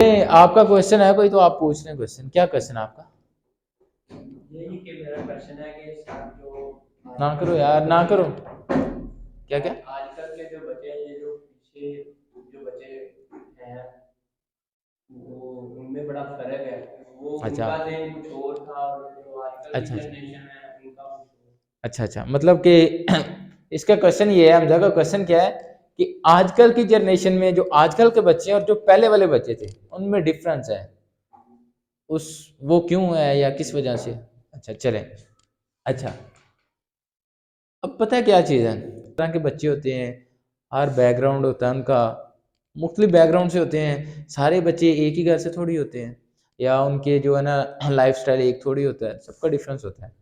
आपका क्वेश्चन है कोई तो आप पूछ लें। क्वेश्चन क्या क्वेश्चन है आपका? यही कि मेरा क्वेश्चन है कि सर जो ना आजकल करो के यार, बच्चे ना हैं करो। क्या क्या? आजकल के जो बच्चे हैं, ये जो पीछे जो बच्चे हैं वो उनमें बड़ा फर्क है। वो अच्छा उनका ज़हन कुछ और था और जो आजकल की अच्छा अच्छा जनरेशन है उनका कुछ और। अच्छा अच्छा, मतलब कि इसका क्वेश्चन ये है, हमजा का क्वेश्चन क्या है कि आजकल की जनरेशन में जो आजकल के बच्चे हैं और जो पहले वाले बच्चे थे उनमें डिफरेंस है, उस वो क्यों है या किस वजह से? अच्छा चलें। अच्छा, अब पता है क्या चीज़ है, तरह के बच्चे होते हैं, हर बैकग्राउंड होता है उनका, मुख्तलिफ बैकग्राउंड से होते हैं। सारे बच्चे एक ही घर से थोड़ी होते हैं, या उनके जो है ना लाइफ स्टाइल एक थोड़ी होता है, सबका डिफरेंस होता है।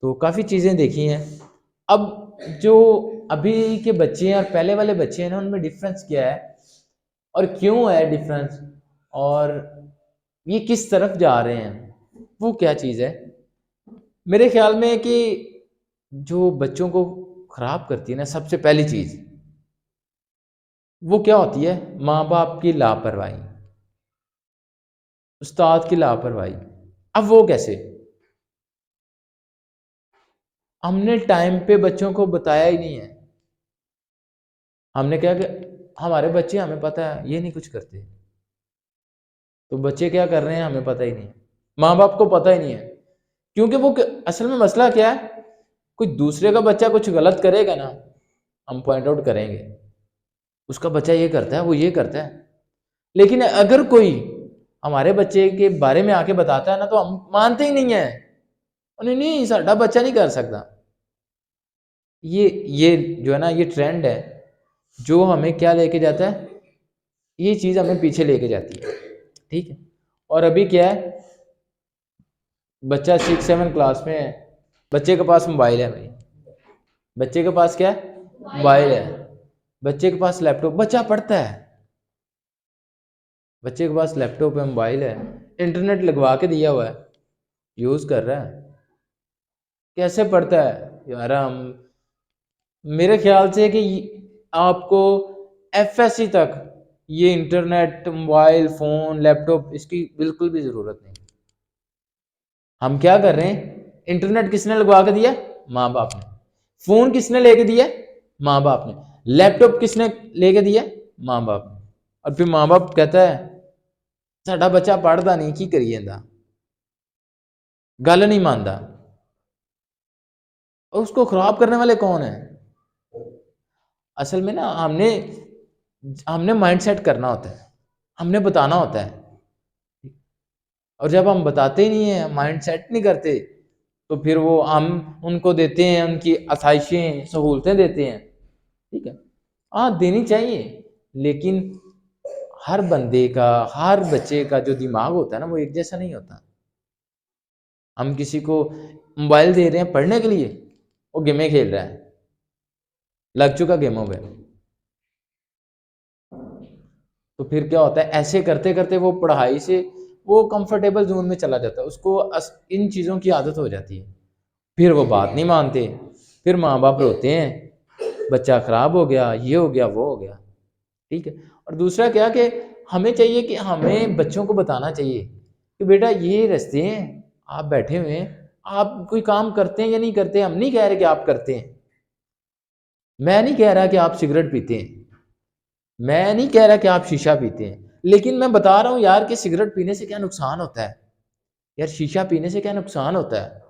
तो काफ़ी चीज़ें देखी हैं। अब जो अभी के बच्चे हैं और पहले वाले बच्चे हैं ना, उनमें डिफरेंस क्या है और क्यों है डिफरेंस, और ये किस तरफ जा रहे हैं, वो क्या चीज़ है? मेरे ख्याल में कि जो बच्चों को खराब करती है ना, सबसे पहली चीज़ वो क्या होती है? माँ बाप की लापरवाही, उस्ताद की लापरवाही। अब वो कैसे? हमने टाइम पे बच्चों को बताया ही नहीं है। हमने क्या कि हमारे बच्चे, हमें पता है ये नहीं कुछ करते, तो बच्चे क्या कर रहे हैं हमें पता ही नहीं है, माँ बाप को पता ही नहीं है। क्योंकि वो असल में मसला क्या है, कोई दूसरे का बच्चा कुछ गलत करेगा ना, हम पॉइंट आउट करेंगे उसका बच्चा ये करता है, वो ये करता है। लेकिन अगर कोई हमारे बच्चे के बारे में आके बताता है ना, तो हम मानते ही नहीं है, नहीं नहीं साडा बच्चा नहीं कर सकता। ये जो है ना, ये ट्रेंड है जो हमें क्या लेके जाता है, ये चीज़ हमें पीछे लेके जाती है। ठीक है, और अभी क्या है, बच्चा 6-7 क्लास में है, बच्चे के पास मोबाइल है भाई, बच्चे के पास क्या है? मोबाइल है। बच्चे के पास लैपटॉप, बच्चा पढ़ता है, बच्चे के पास लैपटॉप है, मोबाइल है, इंटरनेट लगवा के दिया हुआ है, यूज़ कर रहा है। कैसे पढ़ता है यार? हम मेरे ख्याल से कि आपको एफएससी तक ये इंटरनेट, मोबाइल फ़ोन, लैपटॉप इसकी बिल्कुल भी ज़रूरत नहीं। हम क्या कर रहे हैं? इंटरनेट किसने लगवा के दिया? माँ बाप ने। फ़ोन किसने लेके दिया? माँ बाप ने। लैपटॉप किसने लेके दिया? माँ बाप ने। और फिर माँ बाप कहता है साडा बच्चा पढ़ता नहीं, की करिए इंदा, गल नहीं मानता। और उसको खराब करने वाले कौन है? असल में ना हमने हमने माइंडसेट करना होता है, हमने बताना होता है। और जब हम बताते ही नहीं है, माइंडसेट नहीं करते, तो फिर वो हम उनको देते हैं, उनकी आसाइशें सहूलतें देते हैं। ठीक है, हाँ देनी चाहिए, लेकिन हर बंदे का, हर बच्चे का जो दिमाग होता है ना, वो एक जैसा नहीं होता। हम किसी को मोबाइल दे रहे हैं पढ़ने के लिए, वो गेमें खेल रहा है, लग चुका गेमों पे। तो फिर क्या होता है, ऐसे करते करते वो पढ़ाई से वो कंफर्टेबल जोन में चला जाता है, उसको इन चीज़ों की आदत हो जाती है। फिर वो बात नहीं मानते, फिर माँ बाप रोते हैं बच्चा खराब हो गया, ये हो गया, वो हो गया। ठीक है, और दूसरा क्या कि हमें चाहिए कि हमें बच्चों को बताना चाहिए कि बेटा ये रास्ते हैं, आप बैठे हुए हैं, आप कोई काम करते हैं या नहीं करते। हम नहीं कह रहे कि आप करते हैं, मैं नहीं कह रहा कि आप सिगरेट पीते हैं, मैं नहीं कह रहा कि आप शीशा पीते हैं, लेकिन मैं बता रहा हूँ यार कि सिगरेट पीने से क्या नुकसान होता है, यार शीशा पीने से क्या नुकसान होता है,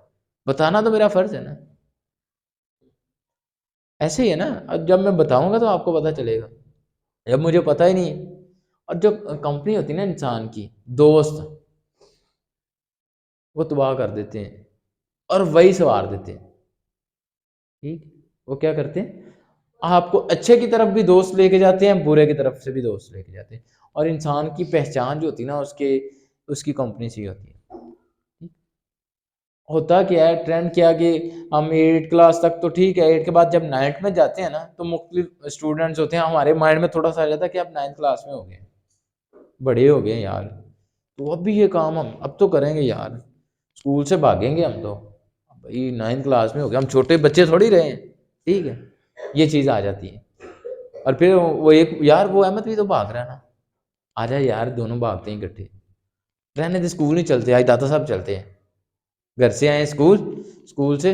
बताना तो मेरा फर्ज है ना। ऐसे ही है ना, अब जब मैं बताऊंगा तो आपको पता चलेगा, जब मुझे पता ही नहीं। और जो कंपनी होती है ना इंसान की, दोस्त, वो तबाह कर देते हैं और वही संवार देते हैं। ठीक, वो क्या करते हैं, आपको अच्छे की तरफ भी दोस्त लेके जाते हैं, बुरे की तरफ से भी दोस्त लेके जाते हैं। और इंसान की पहचान जो होती है ना, उसके उसकी कंपनी से ही होती है। होता क्या है, ट्रेंड क्या कि हम 8 क्लास तक तो ठीक है, 8 के बाद जब 9th में जाते हैं ना, तो मुख्तलिफ स्टूडेंट्स होते हैं, हमारे माइंड में थोड़ा सा आ जाता है कि आप 9th क्लास में हो गए, बड़े हो गए यार, तो अब भी ये काम हम अब तो करेंगे यार, स्कूल से भागेंगे हम तो, भाई 9th क्लास में हो गए, हम छोटे बच्चे थोड़ी रहे हैं। ठीक है, ये चीज़ आ जाती है। और फिर वो एक यार, वो अहमद भी तो भाग रहा है ना, आ जा यार, दोनों भागते हैं इकट्ठे। रहने दे, स्कूल नहीं चलते, आज दाता साहब चलते हैं। घर से आए स्कूल, स्कूल से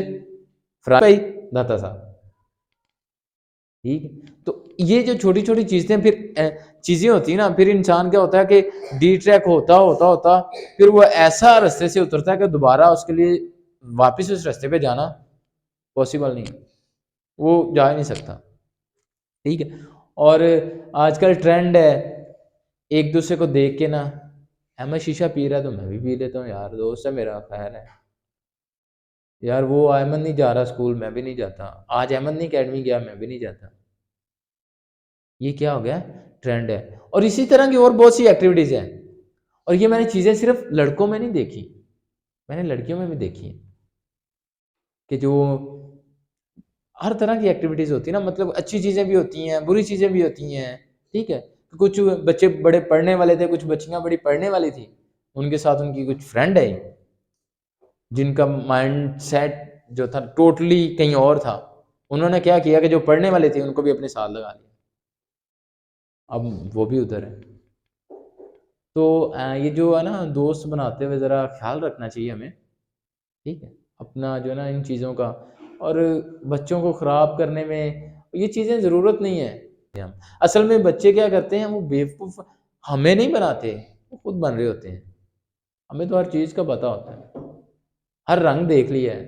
फ्राई भाई दाता साहब। ठीक है, तो ये जो छोटी छोटी चीजें फिर चीजें होती है ना, फिर इंसान क्या होता है कि डी ट्रैक होता होता होता फिर वो ऐसा रास्ते से उतरता है कि दोबारा उसके लिए वापस उस रास्ते पे जाना पॉसिबल नहीं है, वो जा ही नहीं सकता। ठीक है, और आजकल ट्रेंड है एक दूसरे को देख के ना, अहमद शीशा पी रहा है तो मैं भी पी लेता हूँ यार, दोस्त है मेरा, खैर है यार। वो अहमद नहीं जा रहा स्कूल, मैं भी नहीं जाता। आज अहमद नहीं अकेडमी गया, मैं भी नहीं जाता। ये क्या हो गया, ट्रेंड है। और इसी तरह की और बहुत सी एक्टिविटीज हैं। और ये मैंने चीजें सिर्फ लड़कों में नहीं देखी, मैंने लड़कियों में भी देखी है कि जो हर तरह की एक्टिविटीज होती है ना, मतलब अच्छी चीजें भी होती हैं, बुरी चीजें भी होती हैं। ठीक है, कुछ बच्चे बड़े पढ़ने वाले थे, कुछ बच्चियां बड़ी पढ़ने वाली थी, उनके साथ उनकी कुछ फ्रेंड है जिनका माइंड सेट जो था टोटली कहीं और था। उन्होंने क्या किया कि जो पढ़ने वाले थे उनको भी अपने साथ लगा लिया, अब वो भी उधर है। तो ये जो है ना, दोस्त बनाते हुए ज़रा ख्याल रखना चाहिए हमें। ठीक है, अपना जो है ना इन चीज़ों का, और बच्चों को ख़राब करने में ये चीज़ें ज़रूरत नहीं है। हम असल में बच्चे क्या करते हैं, वो बेवकूफ़ हमें नहीं बनाते, वो खुद बन रहे होते हैं। हमें तो हर चीज़ का पता होता है, हर रंग देख लिया है।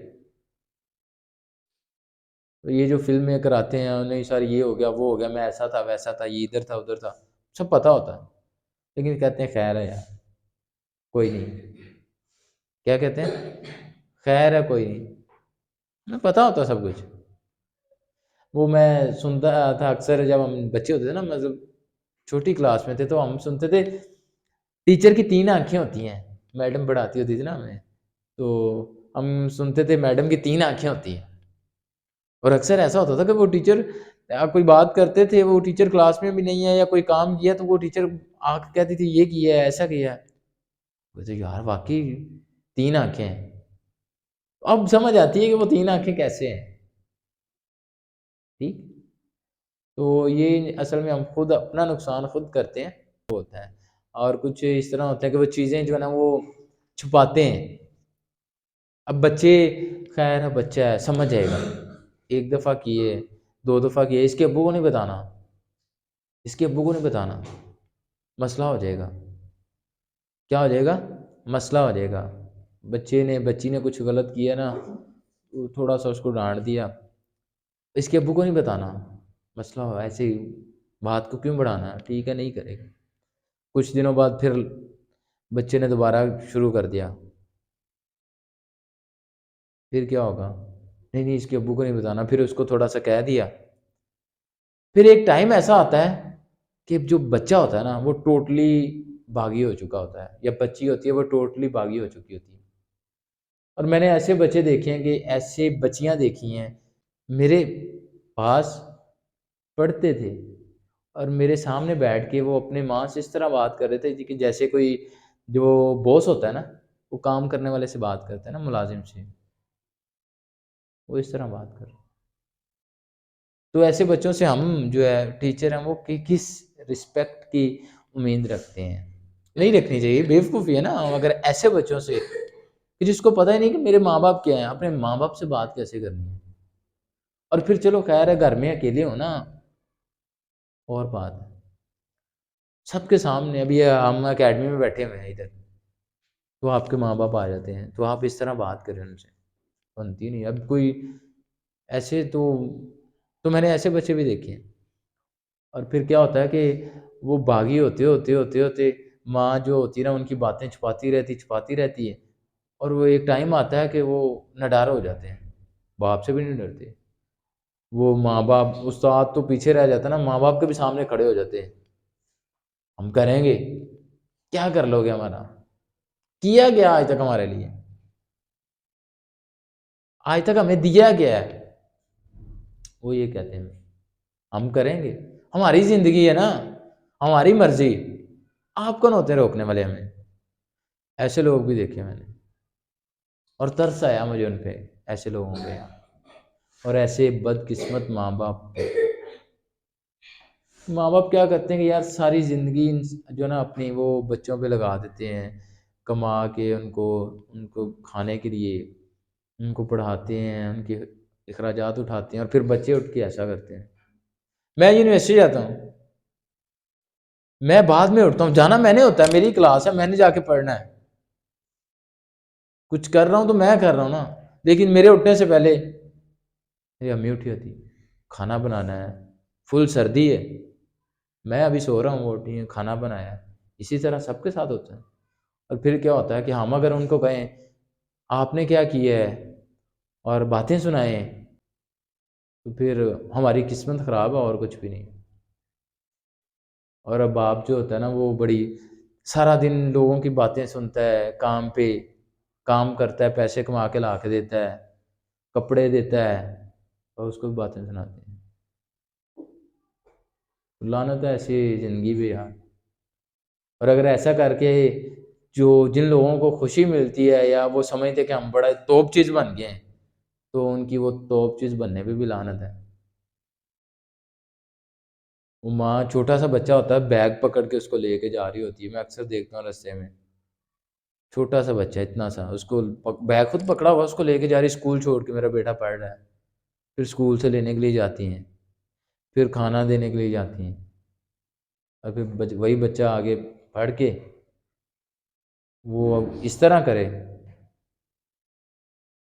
तो ये जो फ़िल्में कराते हैं उन्हें सर ये हो गया, वो हो गया, मैं ऐसा था वैसा था, ये इधर था उधर था, सब पता होता है। लेकिन कहते हैं खैर है यार, कोई नहीं। क्या कहते हैं, खैर है कोई नहीं, हमें पता होता है सब कुछ। वो मैं सुनता था अक्सर, जब हम बच्चे होते थे ना, मतलब छोटी क्लास में थे, तो हम सुनते थे टीचर की 3 आँखें होती हैं। मैडम पढ़ाती होती थी ना हमें, तो हम सुनते थे मैडम की 3 आँखें होती हैं। और अक्सर ऐसा होता था कि वो टीचर कोई बात करते थे, वो टीचर क्लास में भी नहीं है या कोई काम किया तो वो टीचर आके कहती थी ये किया है, ऐसा किया है। बोलते यार वाकई 3 आंखें हैं। अब समझ आती है कि वो 3 आंखें कैसे हैं। ठीक, तो ये असल में हम खुद अपना नुकसान खुद करते हैं, वो होता है। और कुछ इस तरह होता है कि वो चीज़ें जो है ना वो छुपाते हैं। अब बच्चे, खैर है बच्चा है, समझ जाएगा। एक दफ़ा किए, 2 दफ़ा किए, इसके अब्बू को नहीं बताना, इसके अब्बू को नहीं बताना, मसला हो जाएगा। क्या हो जाएगा, मसला हो जाएगा। बच्चे ने बच्ची ने कुछ गलत किया ना, तो थोड़ा सा उसको डांट दिया, इसके अब्बू को नहीं बताना, मसला हो ऐसे ही, बात को क्यों बढ़ाना, ठीक है नहीं करेगा। कुछ दिनों बाद फिर बच्चे ने दोबारा शुरू कर दिया, फिर क्या होगा, नहीं नहीं इसके अब्बू को नहीं बताना, फिर उसको थोड़ा सा कह दिया। फिर एक टाइम ऐसा आता है कि जो बच्चा होता है ना वो टोटली बागी हो चुका होता है, या बच्ची होती है वो टोटली बागी हो चुकी होती है। और मैंने ऐसे बच्चे देखे हैं कि ऐसे बच्चियां देखी हैं मेरे पास, पढ़ते थे और मेरे सामने बैठ के वो अपने माँ से इस तरह बात कर रहे थे कि जैसे कोई जो बॉस होता है ना, वो काम करने वाले से बात करता है ना, मुलाजिम से, वो इस तरह बात कर रहे। तो ऐसे बच्चों से हम जो है टीचर हैं वो किस रिस्पेक्ट की उम्मीद रखते हैं, नहीं रखनी चाहिए, बेवकूफ़ी है ना। अगर ऐसे बच्चों से कि जिसको पता ही नहीं कि मेरे माँ बाप क्या हैं, अपने माँ बाप से बात कैसे करनी है। और फिर चलो खैर है घर में अकेले हो ना, और बात है, सबके सामने अभी हम अकेडमी में बैठे हुए हैं इधर, तो आपके माँ बाप आ जाते हैं, तो आप इस तरह बात करें उनसे, बनती नहीं। अब कोई ऐसे तो मैंने ऐसे बच्चे भी देखे हैं। और फिर क्या होता है कि वो बागी होते माँ जो होती है ना उनकी बातें छुपाती रहती है। और वो एक टाइम आता है कि वो निडार हो जाते हैं, बाप से भी नहीं डरते। वो माँ बाप, उस्ताद तो पीछे रह जाता है ना, माँ बाप के भी सामने खड़े हो जाते हैं, हम करेंगे, क्या कर लोगे हमारा, किया गया आज तक हमारे लिए, आज तक हमें दिया गया है, वो ये कहते हैं हम करेंगे, हमारी जिंदगी है ना, हमारी मर्जी, आप कौन होते हैं रोकने वाले हमें। ऐसे लोग भी देखे मैंने, और तरस आया मुझे उन पे, ऐसे लोगों पे, और ऐसे बदकिस्मत माँ बाप पे। माँ बाप क्या करते हैं कि यार सारी ज़िंदगी जो ना अपनी वो बच्चों पे लगा देते हैं, कमा के उनको उनको खाने के लिए, उनको पढ़ाते हैं, उनके अखराजात उठाते हैं और फिर बच्चे उठ के ऐसा करते हैं। मैं यूनिवर्सिटी जाता हूँ, मैं बाद में उठता हूँ, जाना मैंने होता है, मेरी क्लास है, मैंने जाके पढ़ना है। कुछ कर रहा हूँ तो मैं कर रहा हूँ ना, लेकिन मेरे उठने से पहले मेरी अम्मी उठी होती, खाना बनाना है, फुल सर्दी है, मैं अभी सो रहा हूँ, वो उठी है, खाना बनाया है। इसी तरह सबके साथ होता है। और फिर क्या होता है कि हम अगर उनको कहें आपने क्या किया है और बातें सुनाएं, तो फिर हमारी किस्मत ख़राब है और कुछ भी नहीं। और अब बाप जो होता है ना वो बड़ी सारा दिन लोगों की बातें सुनता है, काम पे काम करता है, पैसे कमा के ला के देता है, कपड़े देता है और उसको भी बातें सुनाते हैं। लानत है ऐसी ज़िंदगी भी यार। और अगर ऐसा करके जो जिन लोगों को खुशी मिलती है या वो समझते हैं कि हम बड़ा तोप चीज़ बन गए हैं, तो उनकी वो तोप चीज़ बनने पे भी लानत है। वो माँ छोटा सा बच्चा होता है, बैग पकड़ के उसको लेके जा रही होती है, मैं अक्सर देखता हूँ रास्ते में। छोटा सा बच्चा इतना सा, उसको बैग खुद पकड़ा हुआ उसको लेके जा रही, स्कूल छोड़ के मेरा बेटा पढ़ रहा है। फिर स्कूल से लेने के लिए जाती हैं, फिर खाना देने के लिए जाती हैं, और फिर वही बच्चा आगे पढ़ के वो अब इस तरह करे,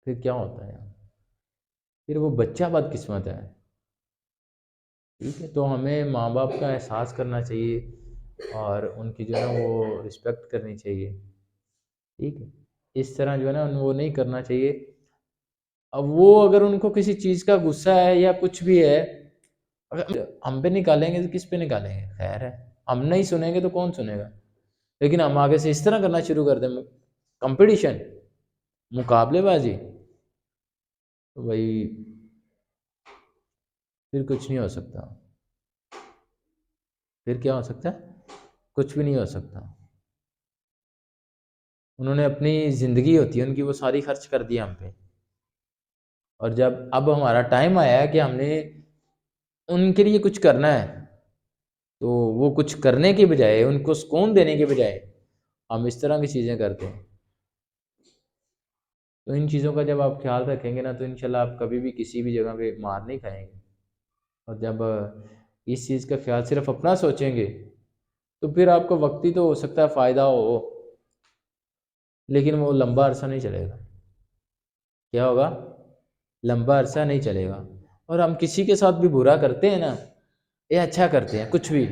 फिर क्या होता है यार? फिर वो बच्चा बदकिस्मत है। ठीक है, तो हमें माँ बाप का एहसास करना चाहिए और उनकी जो है ना वो रिस्पेक्ट करनी चाहिए। ठीक है, इस तरह जो है ना वो नहीं करना चाहिए। अब वो अगर उनको किसी चीज़ का गुस्सा है या कुछ भी है, अगर हम पे निकालेंगे तो किस पे निकालेंगे? खैर है, हम नहीं सुनेंगे तो कौन सुनेगा? लेकिन हम आगे से इस तरह करना शुरू कर दें, कंपटीशन, मुकाबलेबाजी, तो भाई फिर कुछ नहीं हो सकता। फिर क्या हो सकता है? कुछ भी नहीं हो सकता। उन्होंने अपनी ज़िंदगी होती है उनकी, वो सारी खर्च कर दी हम पे, और जब अब हमारा टाइम आया है कि हमने उनके लिए कुछ करना है, तो वो कुछ करने के बजाय, उनको सुकून देने के बजाय हम इस तरह की चीज़ें करते हैं। तो इन चीज़ों का जब आप ख्याल रखेंगे ना, तो इंशाल्लाह आप कभी भी किसी भी जगह पे मार नहीं खाएंगे। और जब इस चीज़ का ख्याल सिर्फ अपना सोचेंगे, तो फिर आपको वक्ती तो हो सकता है फ़ायदा हो, लेकिन वो लंबा अरसा नहीं चलेगा। क्या होगा? लंबा अरसा नहीं चलेगा। और हम किसी के साथ भी बुरा करते हैं ना, या अच्छा करते हैं कुछ भी,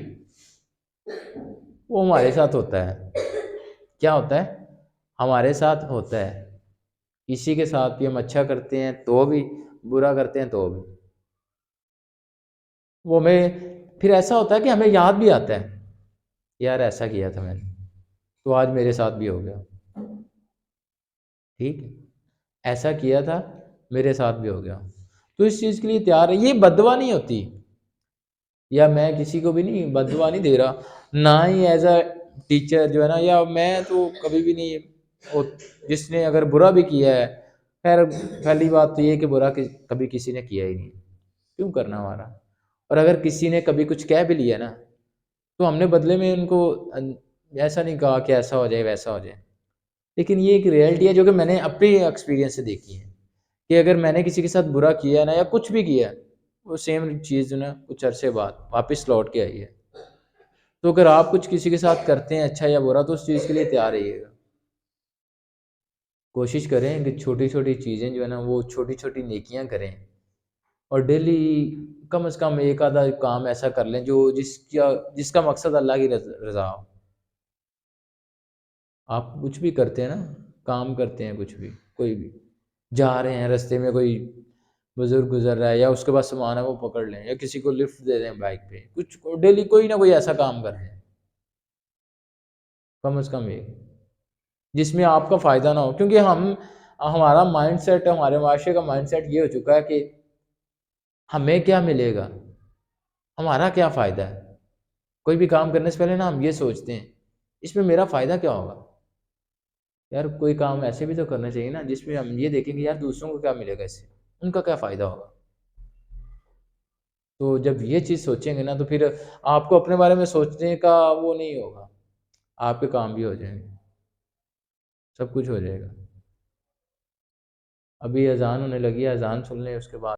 वो हमारे साथ होता है। क्या होता है? हमारे साथ होता है। किसी के साथ भी हम अच्छा करते हैं तो भी, बुरा करते हैं तो भी, वो हमें फिर ऐसा होता है कि हमें याद भी आता है, यार ऐसा किया था मैंने, तो आज मेरे साथ भी हो गया। ठीक है, ऐसा किया था, मेरे साथ भी हो गया। तो इस चीज़ के लिए तैयार है, ये बददुआ नहीं होती, या मैं किसी को भी नहीं बददुआ नहीं दे रहा, ना ही एज अ टीचर जो है ना, या मैं तो कभी भी नहीं वो, जिसने अगर बुरा भी किया है, खैर पहली बात तो ये कि बुरा कभी किसी ने किया ही नहीं, क्यों करना हमारा। और अगर किसी ने कभी कुछ कह भी लिया ना, तो हमने बदले में उनको ऐसा नहीं कहा कि ऐसा हो जाए वैसा हो जाए। लेकिन ये एक रियलिटी है जो कि मैंने अपने एक्सपीरियंस से देखी है, कि अगर मैंने किसी के साथ बुरा किया है ना या कुछ भी किया है, वो सेम चीज़ जो ना कुछ अरसे बाद वापस लौट के आई है। तो अगर आप कुछ किसी के साथ करते हैं अच्छा या बुरा, तो उस चीज़ के लिए तैयार रहिएगा। कोशिश करें कि छोटी छोटी चीज़ें जो है ना वो छोटी छोटी नेकियां करें, और डेली कम से कम एक आधा काम ऐसा कर लें जो जिसका जिसका मकसद अल्लाह की रज़ा हो। आप कुछ भी करते हैं ना, काम करते हैं कुछ भी, कोई भी जा रहे हैं रास्ते में, कोई बुजुर्ग गुजर रहा है या उसके पास सामान है वो पकड़ लें, या किसी को लिफ्ट दे दें बाइक पे, कुछ डेली कोई ना कोई ऐसा काम कर रहे हैं, कम से कम एक, जिसमें आपका फ़ायदा ना हो। क्योंकि हम हमारा माइंडसेट, हमारे माशरे का माइंडसेट ये हो चुका है कि हमें क्या मिलेगा, हमारा क्या फ़ायदा है। कोई भी काम करने से पहले ना हम ये सोचते हैं, इसमें मेरा फ़ायदा क्या होगा। यार कोई काम ऐसे भी तो करना चाहिए ना जिसमें हम ये देखें कि यार दूसरों को क्या मिलेगा इससे, उनका क्या फ़ायदा होगा। तो जब ये चीज़ सोचेंगे ना तो फिर आपको अपने बारे में सोचने का वो नहीं होगा, आपके काम भी हो जाएँगे, सब कुछ हो जाएगा। अभी अज़ान होने लगी है, अज़ान सुन लें उसके बाद